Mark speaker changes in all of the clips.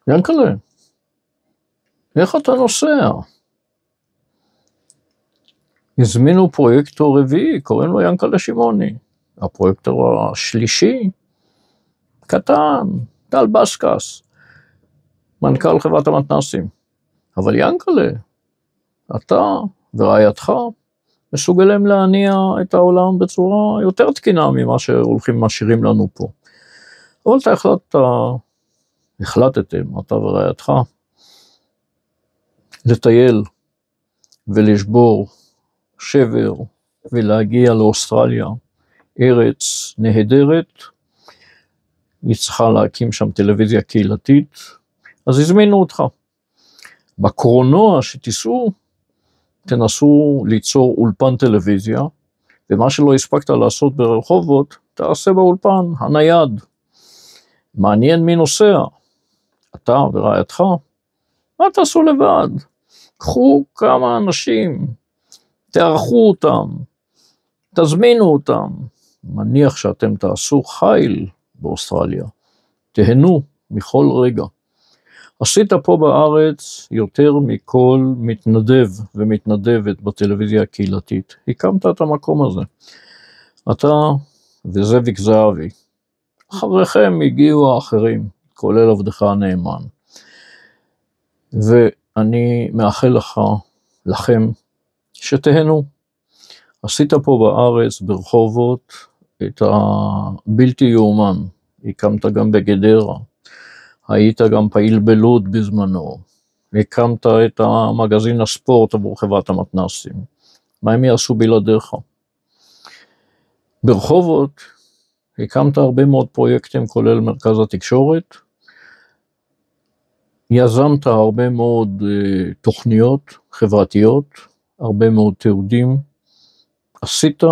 Speaker 1: ינקלה, איך אתה נוסע? הזמינו פרויקטור רביעי, קוראים לו ינקלה שמעוני. הפרויקטור השלישי, קטן, טל בסקס, מנכ"ל חברת המתנ"סים. אבל ינקלה, אתה ורעייתך מסוגלים להניע את העולם בצורה יותר תקינה ממה שהולכים משאירים לנו פה. אבל אתה החלטתם, אתה ורעייתך, לטייל ולשבור שבר ולהגיע לאוסטרליה, ארץ נהדרת, היא צריכה להקים שם טלוויזיה קהילתית, אז הזמינו אותך. בקורנוע שתיסעו, תנסו ליצור אולפן טלוויזיה, ומה שלא הספקת לעשות ברחובות, תעשה באולפן הנייד. מעניין מי נוסע, אתה ורעייתך, מה תעשו לבד? קחו כמה אנשים, תערכו אותם, תזמינו אותם, מניח שאתם תעשו חיל באוסטרליה, תהנו מכל רגע. עשית פה בארץ יותר מכל מתנדב ומתנדבת בטלוויזיה הקהילתית, הקמת את המקום הזה. אתה וזאביק זהבי, אחריכם הגיעו האחרים, כולל עבדך הנאמן. ואני מאחל לכם, שתהנו. עשית פה בארץ, ברחובות, את הבלתי יאומן. הקמת גם בגדרה, היית גם פעיל בלוד בזמנו, הקמת את המגזין הספורט עבור חברת המתנ"סים. מה הם יעשו בלעדיך? ברחובות, הקמת הרבה מאוד פרויקטים, כולל מרכז התקשורת, יזמת הרבה מאוד תוכניות חברתיות, הרבה מאוד תיעודים, עשית,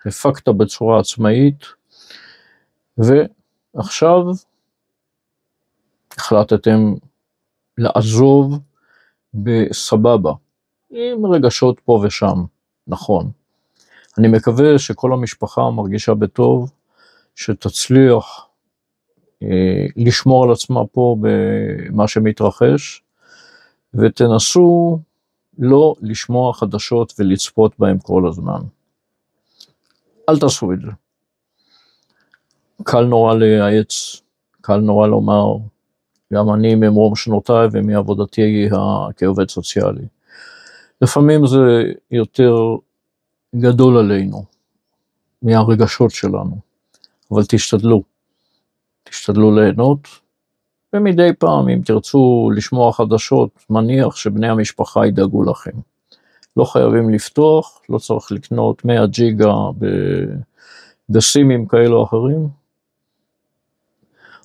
Speaker 1: הפקת בצורה עצמאית, ועכשיו החלטתם לעזוב בסבבה, עם רגשות פה ושם, נכון. אני מקווה שכל המשפחה מרגישה בטוב, שתצליח לשמור על עצמה פה במה שמתרחש, ותנסו לא לשמוע חדשות ולצפות בהם כל הזמן. אל תעשו את זה. קל נורא לייעץ, קל נורא לומר, גם אני ממרום שנותיי ומעבודתי כעובד סוציאלי. לפעמים זה יותר גדול עלינו, מהרגשות שלנו, אבל תשתדלו ליהנות, ומדי פעם אם תרצו לשמוע חדשות, מניח שבני המשפחה ידאגו לכם. לא חייבים לפתוח, לא צריך לקנות 100 ג'יגה בסימים כאלו או אחרים.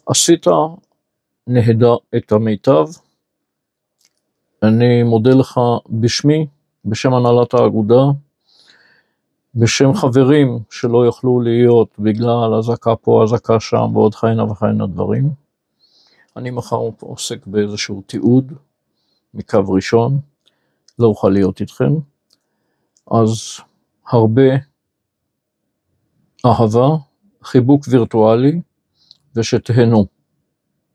Speaker 1: עשית נהדר את המיטב, אני מודה לך בשמי, בשם הנהלת האגודה, בשם חברים שלא יכלו להיות בגלל הזקה פה, הזקה שם, ועוד חיינה וחיינה דברים. אני מחר עוסק באיזשהו תיעוד מקו ראשון, לא אוכל להיות איתכם, אז הרבה אהבה, חיבוק וירטואלי, ושתהנו.